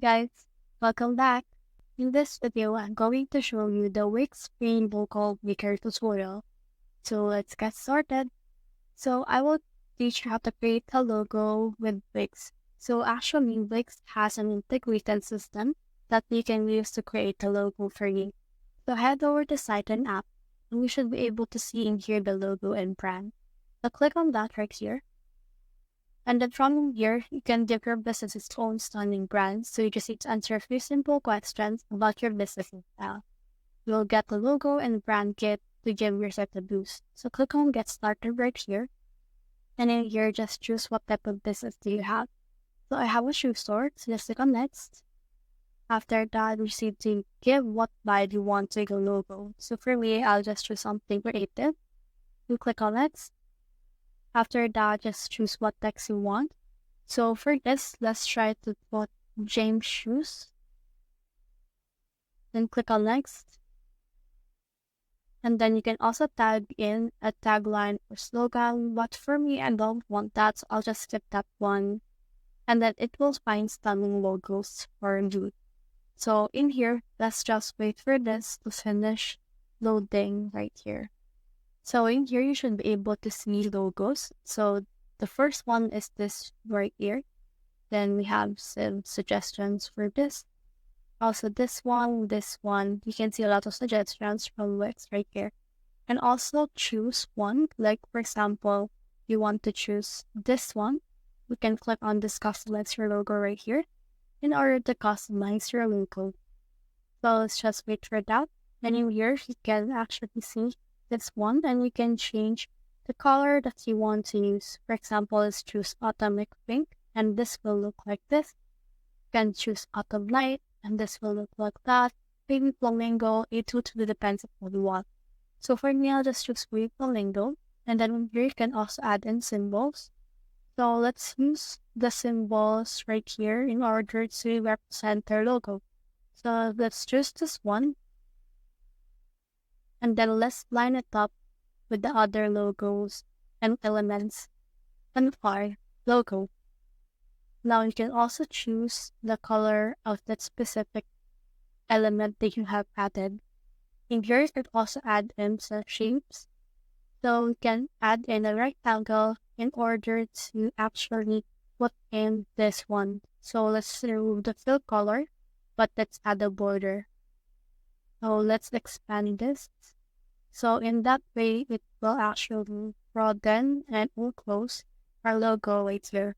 Guys, welcome back. In this video, I'm going to show you the Wix free local maker tutorial. So let's get started. So I will teach you how to create a logo with Wix. So actually, Wix has an integrated system that you can use to create a logo for you. So head over to site and app, and you should be able to see in here the logo and brand. So click on that right here. And then from here, you can give your business its own stunning brand. So you just need to answer a few simple questions about your business and style. You'll get the logo and brand kit to give yourself a boost. So click on Get Started right here. And in here, just choose what type of business do you have. So I have a shoe store, so just click on Next. After that, you need to give what vibe you want to your logo. So for me, I'll just choose something creative. You click on Next. After that, just choose what text you want. So for this, let's try to put James Shoes. Then click on Next. And then you can also tag in a tagline or slogan. But for me, I don't want that, so I'll just skip that one. And then it will find stunning logos for you. So in here, let's just wait for this to finish loading right here. So in here, you should be able to see logos. So the first one is this right here. Then we have some suggestions for this. Also this one. You can see a lot of suggestions from Wix right here. And also choose one. Like for example, you want to choose this one. We can click on this customize your logo right here in order to customize your logo. So let's just wait for that. And in here, you can actually see this one, and you can change the color that you want to use. For example, let's choose Atomic Pink, and this will look like this. You can choose Autumn Light, and this will look like that. Baby Flamingo, it totally depends on what you want. So for me, I'll just choose Baby Flamingo, and then here you can also add in symbols. So let's use the symbols right here in order to represent their logo. So let's choose this one. And then let's line it up with the other logos and elements and our logo. Now you can also choose the color of that specific element that you have added. In here, you can also add in some shapes. So we can add in a rectangle in order to actually put in this one. So let's remove the fill color, but let's add a border. So let's expand this. So in that way, it will actually broaden and enclose our logo right here.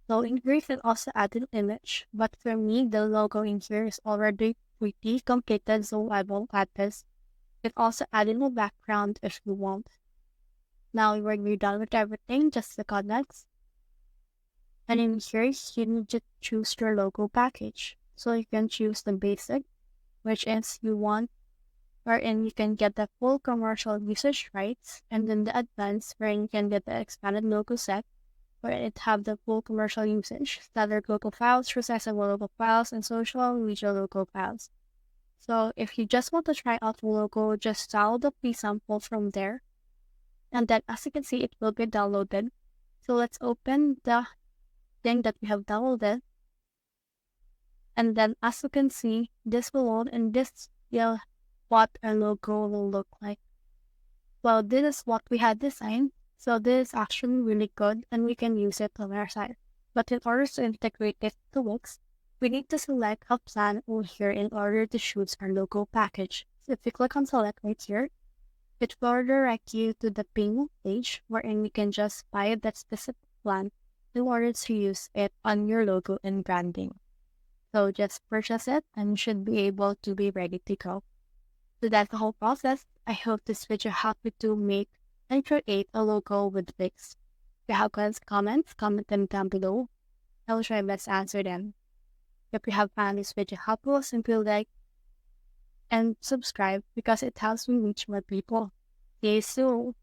So in here, you can also add an image, but for me, the logo in here is already pretty completed, so I won't add this. You can also add in a background if you want. Now when you're done with everything, just click on Next. And in here, you need to choose your logo package. So you can choose the basic, which is you want, wherein you can get the full commercial usage rights, and then the advanced, wherein you can get the expanded logo set, where it have the full commercial usage, standard logo files, resizable logo files, and social media logo files. So if you just want to try out the logo, just download the free sample from there. And then as you can see, it will be downloaded. So let's open the thing that we have downloaded. And then as you can see, this will load, and this will what our logo will look like. Well, this is what we had designed. So this is actually really good, and we can use it on our site. But in order to integrate it to Wix, we need to select a plan over here in order to choose our logo package. So if you click on select right here, it will redirect you to the payment page wherein you can just buy that specific plan in order to use it on your logo and branding. So just purchase it and you should be able to be ready to go. So that's the whole process. I hope this video helped you to make and create a logo with Wix. If you have comments, comment them down below. I will try my best to answer them. If you have found this video helpful, simply like and subscribe because it helps me reach more people. See you soon.